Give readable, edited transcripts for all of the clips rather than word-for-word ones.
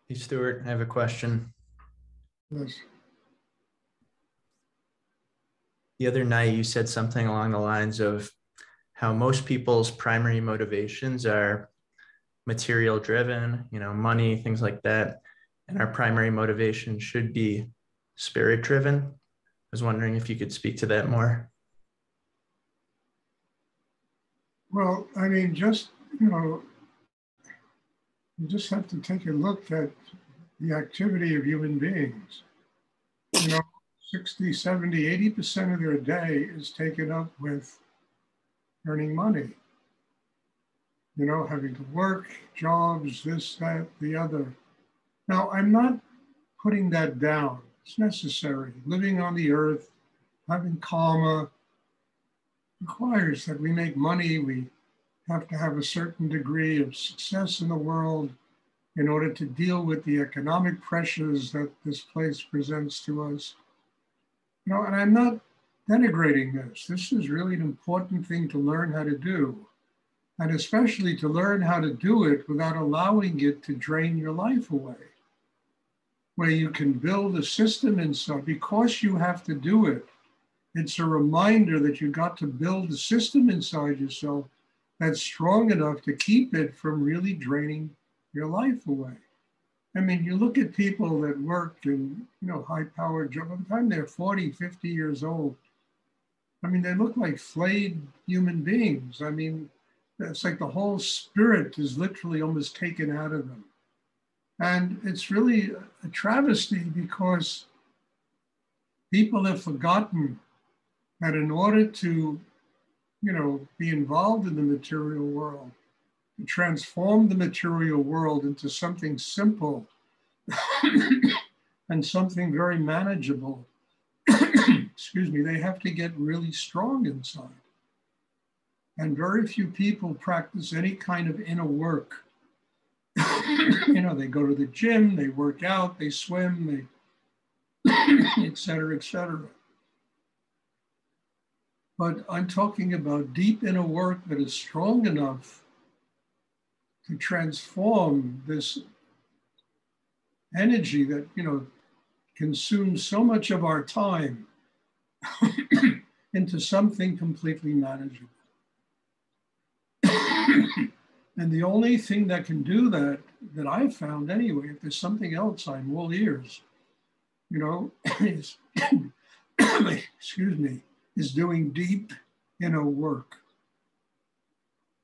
Hey, Stuart, I have a question. Yes. The other night, you said something along the lines of how most people's primary motivations are material driven, money, things like that. And our primary motivation should be spirit driven. I was wondering if you could speak to that more. Well, you just have to take a look at the activity of human beings. You know, 60, 70, 80% of their day is taken up with earning money, having to work, jobs, this, that, the other. Now, I'm not putting that down. It's necessary. Living on the earth, having karma requires that we make money. We have to have a certain degree of success in the world in order to deal with the economic pressures that this place presents to us. And I'm not denigrating this. This is really an important thing to learn how to do, and especially to learn how to do it without allowing it to drain your life away, where you can build a system inside because you have to do it. It's a reminder that you got to build a system inside yourself that's strong enough to keep it from really draining your life away. I mean, you look at people that work in, high-powered jobs, by the time they're 40, 50 years old, I mean, they look like flayed human beings. I mean, it's like the whole spirit is literally almost taken out of them. And it's really a travesty because people have forgotten that in order to, be involved in the material world, to transform the material world into something simple and something very manageable, excuse me, they have to get really strong inside. And very few people practice any kind of inner work. They go to the gym, they work out, they swim, et cetera, et cetera. But I'm talking about deep inner work that is strong enough to transform this energy that, consumes so much of our time into something completely manageable. And the only thing that can do that I've found anyway, if there's something else, I'm all ears, is, excuse me, is doing deep inner work,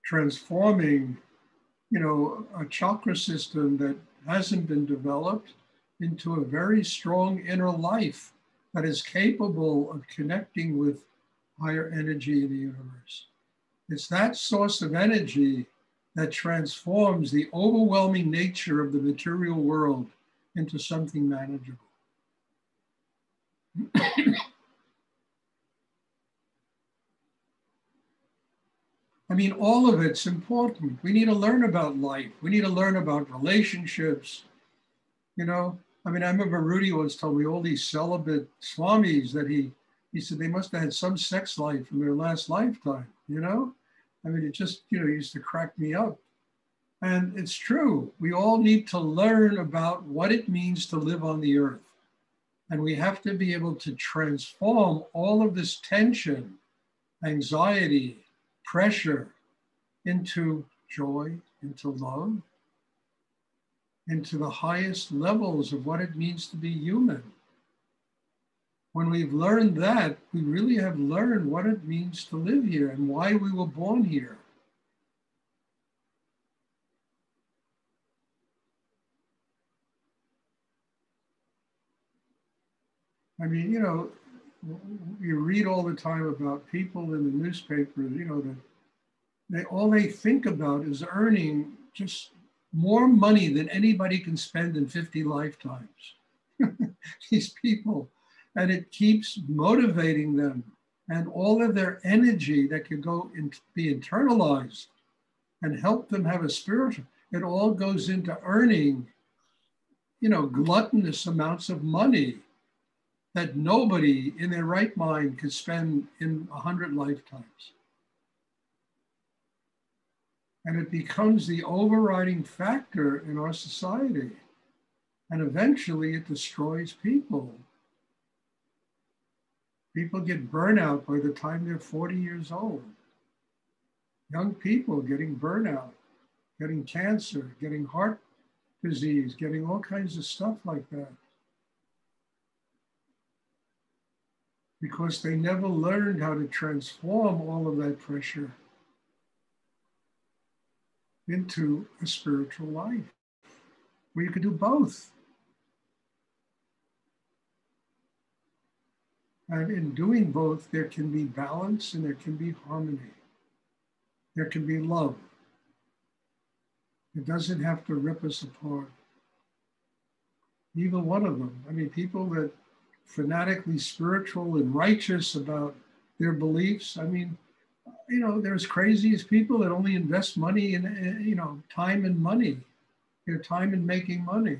transforming, a chakra system that hasn't been developed into a very strong inner life that is capable of connecting with higher energy in the universe. It's that source of energy that transforms the overwhelming nature of the material world into something manageable. I mean, all of it's important. We need to learn about life. We need to learn about relationships. I remember Rudy once told me all these celibate swamis that he said they must have had some sex life in their last lifetime, it just, used to crack me up. And it's true. We all need to learn about what it means to live on the earth. And we have to be able to transform all of this tension, anxiety, pressure into joy, into love, into the highest levels of what it means to be human. When we've learned that, we really have learned what it means to live here and why we were born here. I mean, you read all the time about people in the newspapers, that all they think about is earning just more money than anybody can spend in 50 lifetimes. These people. And it keeps motivating them. And all of their energy that could go and be internalized and help them have a spiritual, it all goes into earning, gluttonous amounts of money that nobody in their right mind could spend in 100 lifetimes. And it becomes the overriding factor in our society. And eventually it destroys people. People get burnout by the time they're 40 years old. Young people getting burnout, getting cancer, getting heart disease, getting all kinds of stuff like that. Because they never learned how to transform all of that pressure into a spiritual life where you could do both. And in doing both, there can be balance and there can be harmony. There can be love. It doesn't have to rip us apart. Either one of them. I mean, people that fanatically spiritual and righteous about their beliefs. I mean, you know, they're as crazy as people that only invest money in, you know, time and money, their time in making money.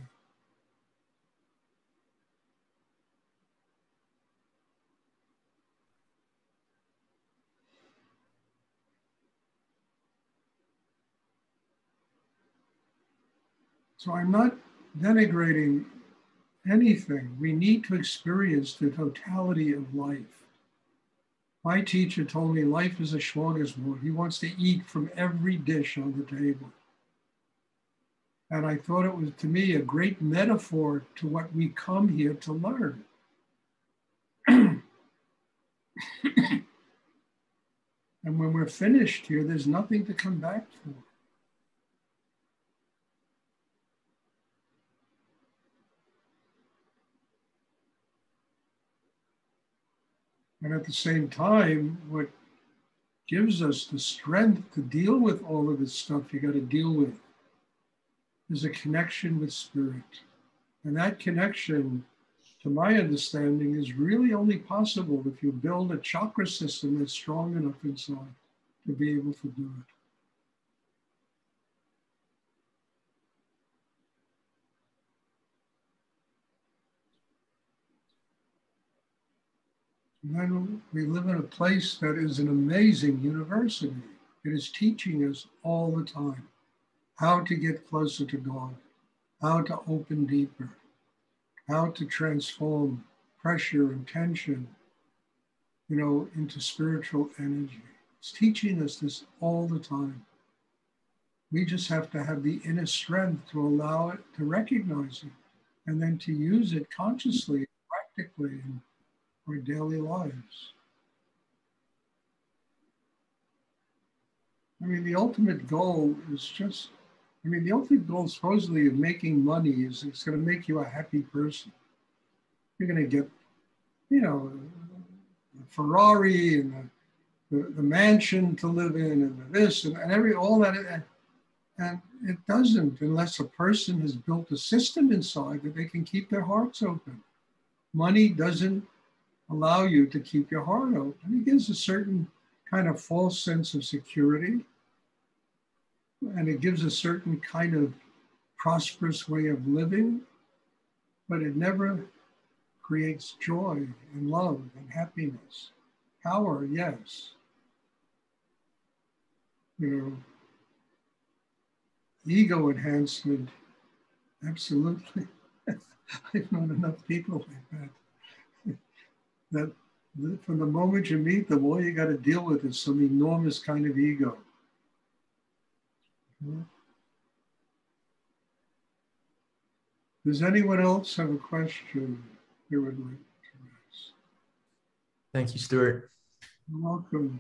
So I'm not denigrating anything. We need to experience the totality of life. My teacher told me life is a smorgasbord. He wants to eat from every dish on the table. And I thought it was, to me, a great metaphor to what we come here to learn. And when we're finished here, there's nothing to come back for. And at the same time, what gives us the strength to deal with all of this stuff you got to deal with is a connection with spirit. And that connection, to my understanding, is really only possible if you build a chakra system that's strong enough inside to be able to do it. And then we live in a place that is an amazing university. It is teaching us all the time how to get closer to God, how to open deeper, how to transform pressure and tension, you know, into spiritual energy. It's teaching us this all the time. We just have to have the inner strength to allow it, to recognize it, and then to use it consciously, practically in our daily lives. I mean, the ultimate goal is just, I mean, the ultimate goal supposedly of making money is it's going to make you a happy person. You're going to get, you know, the Ferrari and the mansion to live in and this and every, all that. And it doesn't unless a person has built a system inside that they can keep their hearts open. Money doesn't allow you to keep your heart open. It gives a certain kind of false sense of security. And it gives a certain kind of prosperous way of living, but it never creates joy and love and happiness. Power, yes. You know, ego enhancement, absolutely. I've known enough people like that from the moment you meet them, all you got to deal with is some enormous kind of ego. Does anyone else have a question they would like to ask? Thank you, Stuart. You're welcome.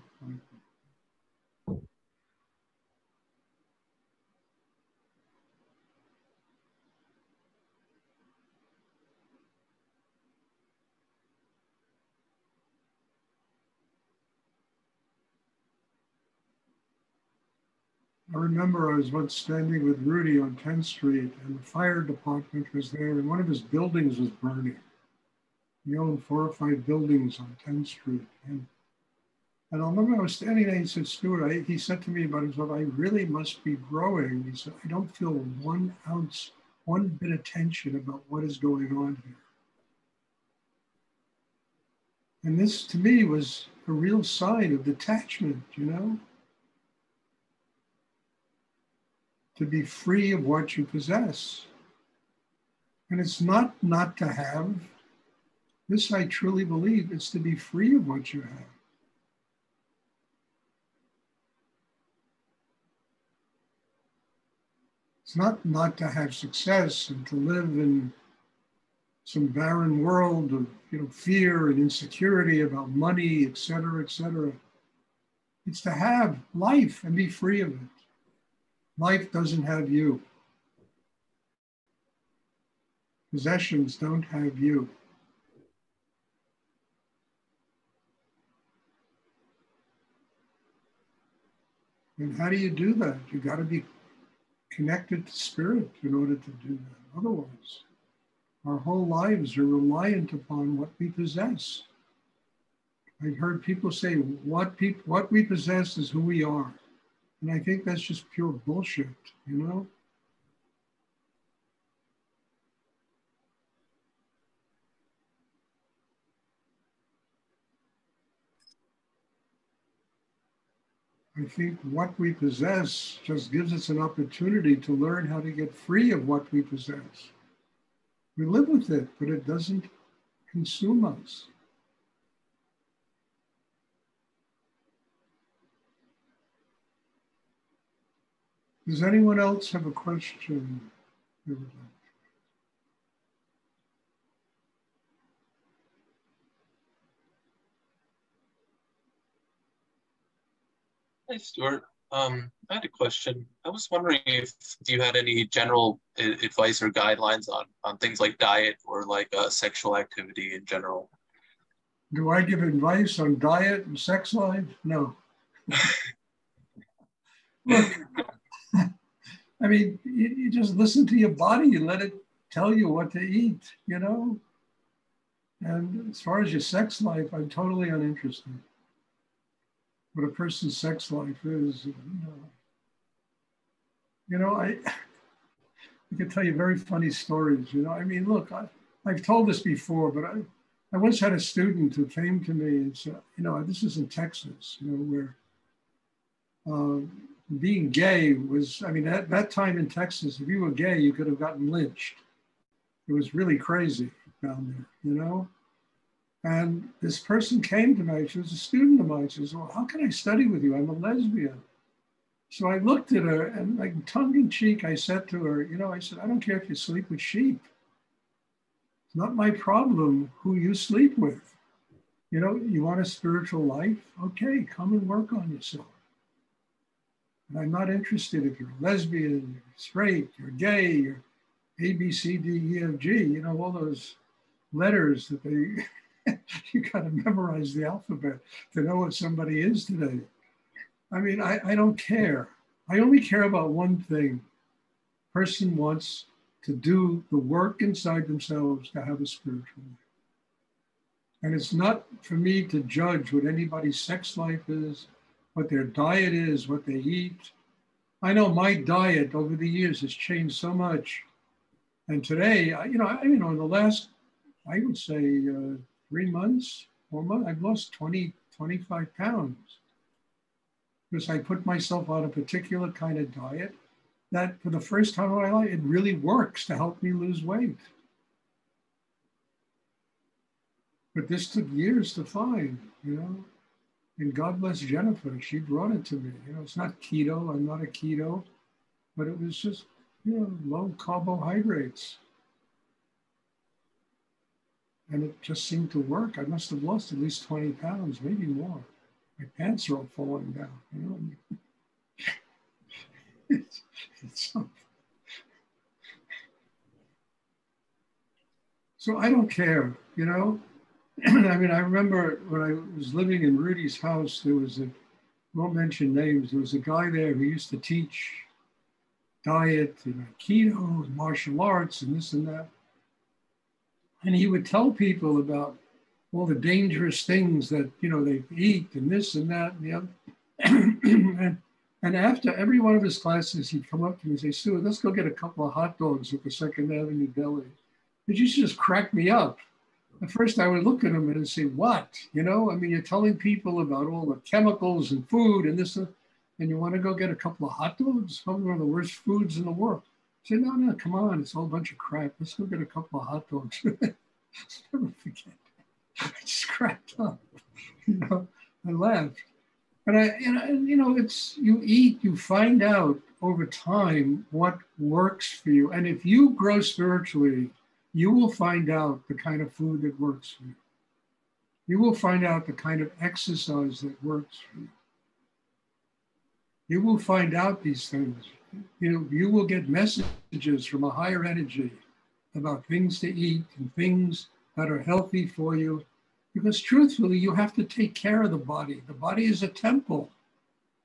I remember I was once standing with Rudy on 10th Street and the fire department was there and one of his buildings was burning. He owned 4 or 5 buildings on 10th Street. And I remember I was standing there and he said, Stuart, he said to me about himself, I really must be growing. He said, I don't feel 1 ounce, 1 bit of tension about what is going on here. And this to me was a real sign of detachment, you know? To be free of what you possess. And it's not to have. This I truly believe, it's to be free of what you have. It's not to have success and to live in some barren world of fear and insecurity about money, et cetera, et cetera. It's to have life and be free of it. Life doesn't have you. Possessions don't have you. And how do you do that? You got to be connected to spirit in order to do that. Otherwise, our whole lives are reliant upon what we possess. I've heard people say what we possess is who we are. And I think that's just pure bullshit, I think what we possess just gives us an opportunity to learn how to get free of what we possess. We live with it, but it doesn't consume us. Does anyone else have a question? Hey, Stuart. I had a question. I was wondering if you had any general advice or guidelines on things like diet or like sexual activity in general. Do I give advice on diet and sex life? No. Look, I mean, you just listen to your body and let it tell you what to eat, And as far as your sex life, I'm totally uninterested. What a person's sex life is, I could tell you very funny stories, I mean, look, I've told this before, but I once had a student who came to me and said, this is in Texas, where being gay was, I mean, at that time in Texas, if you were gay, you could have gotten lynched. It was really crazy down there, And this person came to me, she was a student of mine. She says, well, how can I study with you? I'm a lesbian. So I looked at her and like tongue in cheek, I said to her, I said, I don't care if you sleep with sheep. It's not my problem who you sleep with. You want a spiritual life? Okay, come and work on yourself. And I'm not interested if you're a lesbian, you're straight, you're gay, you're A, B, C, D, E, F, G, all those letters that they, you got to memorize the alphabet to know what somebody is today. I mean, I don't care. I only care about one thing. Person wants to do the work inside themselves to have a spiritual life. And it's not for me to judge what anybody's sex life is, what their diet is, what they eat. I know my diet over the years has changed so much. And today, in the last, I would say 3 months, 4 months, I've lost 20, 25 pounds. Because I put myself on a particular kind of diet that for the first time in my life, it really works to help me lose weight. But this took years to find, And God bless Jennifer, she brought it to me. It's not keto, I'm not a keto, but it was just, low carbohydrates. And it just seemed to work. I must have lost at least 20 pounds, maybe more. My pants are all falling down, it's something. So I don't care, I mean, I remember when I was living in Rudy's house, there was won't mention names, there was a guy there who used to teach diet and keto and martial arts and this and that. And he would tell people about all the dangerous things that, they eat and this and that and the other. and after every one of his classes, he'd come up to me and say, Stuart, let's go get a couple of hot dogs at the Second Avenue Deli. It used to just crack me up. At first, I would look at him and say, what? I mean, you're telling people about all the chemicals and food and this, and you want to go get a couple of hot dogs? Probably one of the worst foods in the world. said, no, come on, it's a whole bunch of crap. Let's go get a couple of hot dogs. Never forget. I just cracked up. I laughed. But it's you eat, you find out over time what works for you. And if you grow spiritually, you will find out the kind of food that works for you. You will find out the kind of exercise that works for you. You will find out these things. You will get messages from a higher energy about things to eat and things that are healthy for you. Because truthfully, you have to take care of the body. The body is a temple.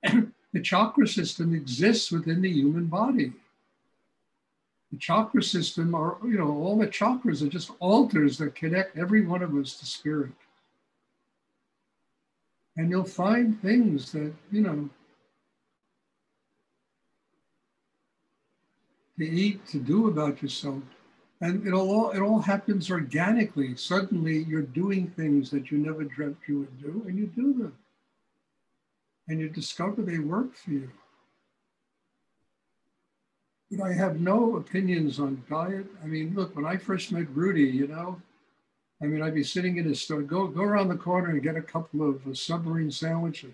The chakra system exists within the human body. The chakra system are, all the chakras are just altars that connect every one of us to spirit. And you'll find things that, to eat, to do about yourself. And it all happens organically. Suddenly you're doing things that you never dreamt you would do, and you do them. And you discover they work for you. But I have no opinions on diet. I mean, look, when I first met Rudy, I'd be sitting in his store, go around the corner and get a couple of submarine sandwiches,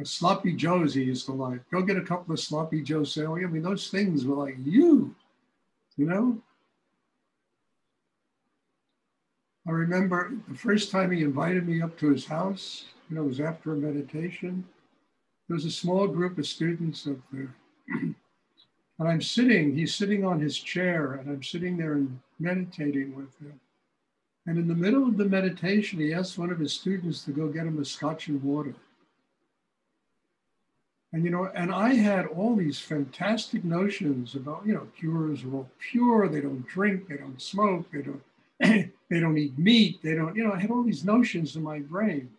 sloppy joes he used to like. Go get a couple of sloppy joe sandwiches. I mean, those things were like, I remember the first time he invited me up to his house, it was after a meditation. There was a small group of students up there. And he's sitting on his chair, and I'm sitting there and meditating with him. And in the middle of the meditation, he asked one of his students to go get him a scotch and water. And, and I had all these fantastic notions about, cures are all pure. They don't drink, they don't smoke, they don't eat meat. They don't, I had all these notions in my brain.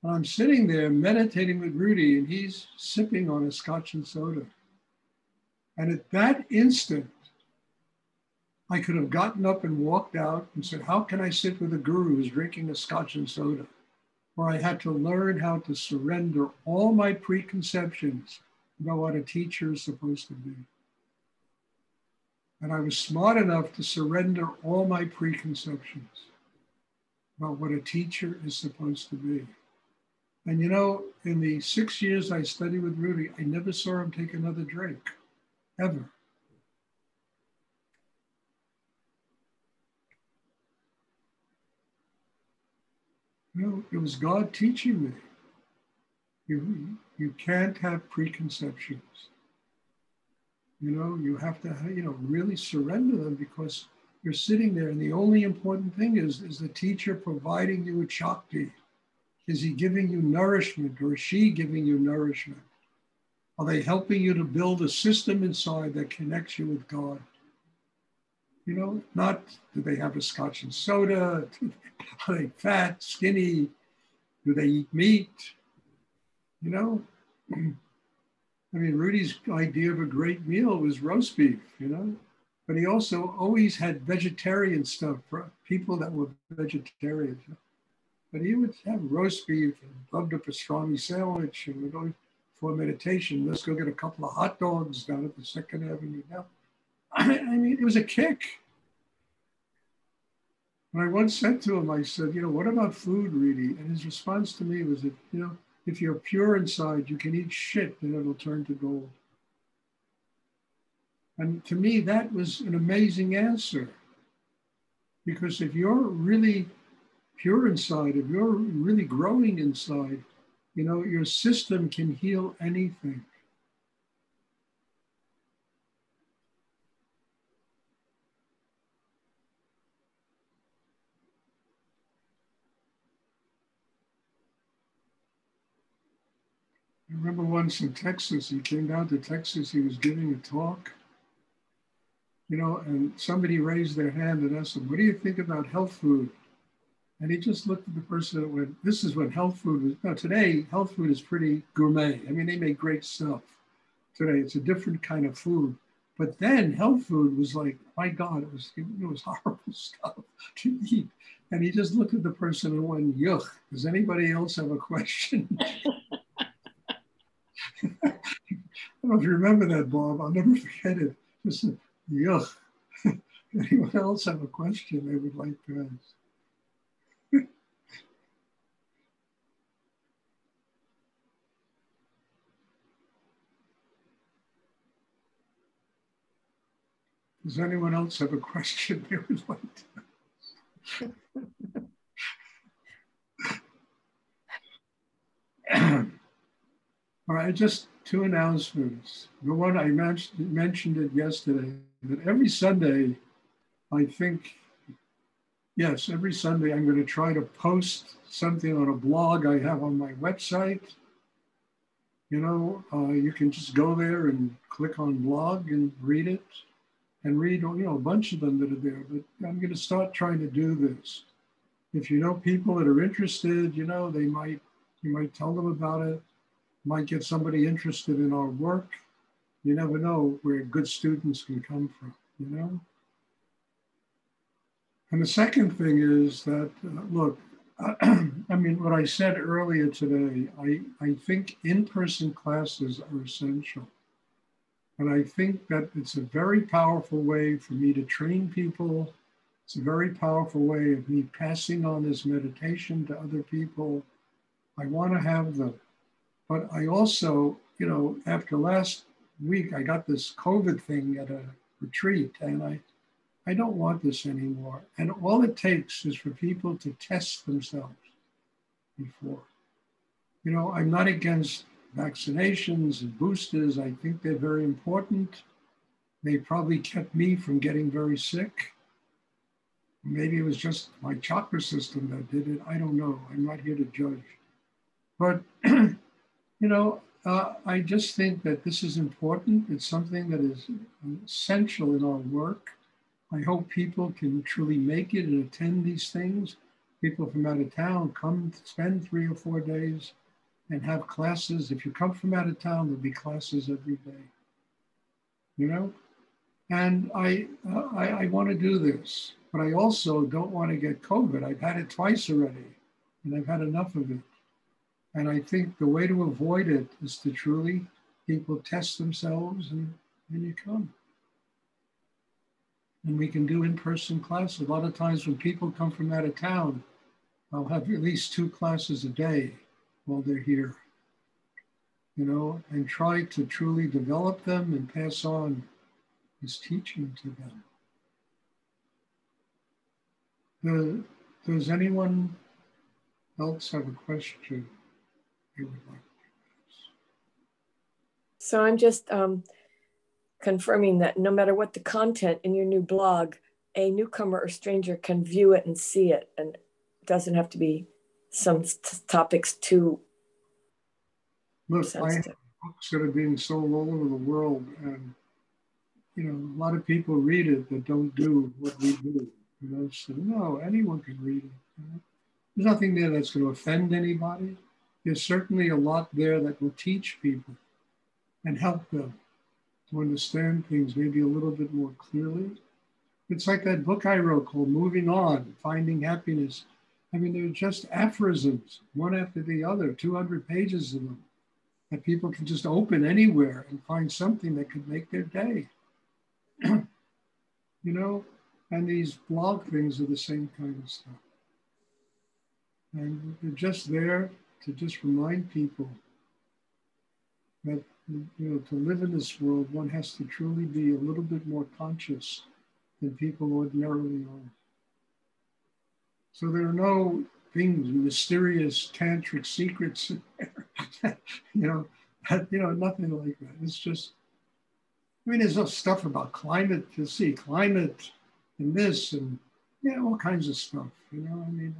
And I'm sitting there meditating with Rudy, and he's sipping on a scotch and soda. And at that instant, I could have gotten up and walked out and said, how can I sit with a guru who's drinking a scotch and soda? Where I had to learn how to surrender all my preconceptions about what a teacher is supposed to be. And I was smart enough to surrender all my preconceptions about what a teacher is supposed to be. And in the 6 years I studied with Rudy, I never saw him take another drink, ever. It was God teaching me. You can't have preconceptions. You have to, really surrender them, because you're sitting there, and the only important thing is the teacher providing you with Shakti? Is he giving you nourishment, or is she giving you nourishment? Are they helping you to build a system inside that connects you with God? Not do they have a scotch and soda? Are they fat, skinny? Do they eat meat? Rudy's idea of a great meal was roast beef, but he also always had vegetarian stuff for people that were vegetarians. But he would have roast beef and loved a pastrami sandwich, and would go for meditation. Let's go get a couple of hot dogs down at the 2nd Avenue now. It was a kick. And I once said to him, I said, what about food, Rudy? And his response to me was that, if you're pure inside, you can eat shit and it'll turn to gold. And to me, that was an amazing answer. Because if you're really pure inside, if you're really growing inside, your system can heal anything. I remember once in Texas, he came down to Texas, he was giving a talk, and somebody raised their hand and asked him, what do you think about health food? And he just looked at the person and went, this is what health food was. Now today, health food is pretty gourmet. They make great stuff. Today, it's a different kind of food. But then health food was like, my God, it was horrible stuff to eat. And he just looked at the person and went, yuck, does anybody else have a question? I don't know if you remember that, Bob. I'll never forget it. Just, yuck. Anyone else have a question they would like to ask? Does anyone else have a question they would like to ask? All right, just two announcements. The one I mentioned it yesterday, that every Sunday, I think, yes, every Sunday I'm going to try to post something on a blog I have on my website. You know, you can just go there and click on blog and read it and read, you know, a bunch of them that are there. But I'm going to start trying to do this. If you know people that are interested, you know, you might tell them about it, might get somebody interested in our work. You never know where good students can come from, you know? And the second thing is that, look, I mean, what I said earlier today, I think in-person classes are essential. And I think that it's a very powerful way for me to train people. It's a very powerful way of me passing on this meditation to other people. I want to have them. But I also, you know, after last week, I got this COVID thing at a retreat, and I don't want this anymore. And all it takes is for people to test themselves before. You know, I'm not against vaccinations and boosters. I think they're very important. They probably kept me from getting very sick. Maybe it was just my chakra system that did it. I don't know. I'm not here to judge. But, you know, I just think that this is important. It's something that is essential in our work. I hope people can truly make it and attend these things. People from out of town come spend 3 or 4 days and have classes. If you come from out of town, there'll be classes every day, you know? And I want to do this, but I also don't want to get COVID. I've had it twice already, and I've had enough of it. And I think the way to avoid it is to truly people test themselves and you come. And we can do in-person classes. A lot of times when people come from out of town, I'll have at least 2 classes a day while they're here, you know, and try to truly develop them and pass on this teaching to them. Does anyone else have a question you would like to ask? So I'm just confirming that no matter what the content in your new blog, a newcomer or stranger can view it and see it, and it doesn't have to be some topics too sensitive. I have books that are being sold all over the world, and you know, a lot of people read it that don't do what we do. You know, so no, anyone can read it. You know? There's nothing there that's going to offend anybody. There's certainly a lot there that will teach people and help them to understand things maybe a little bit more clearly. It's like that book I wrote called Moving On, Finding Happiness. I mean, they're just aphorisms, one after the other, 200 pages of them, that people can just open anywhere and find something that could make their day. You know, and these blog things are the same kind of stuff. And they're just there to just remind people that, you know, to live in this world, one has to truly be a little bit more conscious than people ordinarily are. So there are no things, mysterious tantric secrets in there, you know, nothing like that. It's just, I mean, there's no stuff about climate, you see, climate and this and, yeah, all kinds of stuff, you know, I mean,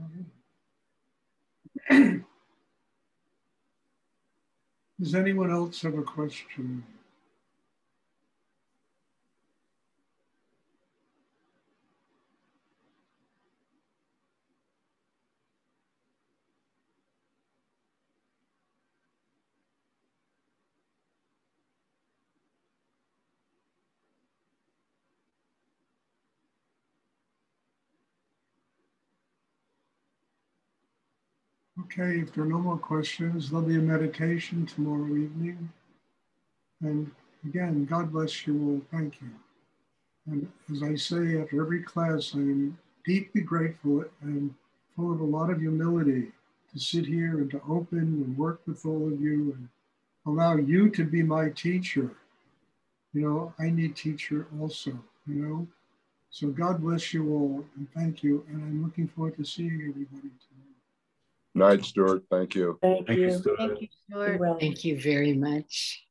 does anyone else have a question? Okay, if there are no more questions, there'll be a meditation tomorrow evening. And again, God bless you all. Thank you. And as I say after every class, I am deeply grateful and full of a lot of humility to sit here and to open and work with all of you and allow you to be my teacher. You know, I need teacher also, you know. So God bless you all and thank you. And I'm looking forward to seeing everybody tomorrow. Night, Stuart. Thank you. Thank you. Stuart. Thank you, Stuart. Well. Thank you very much.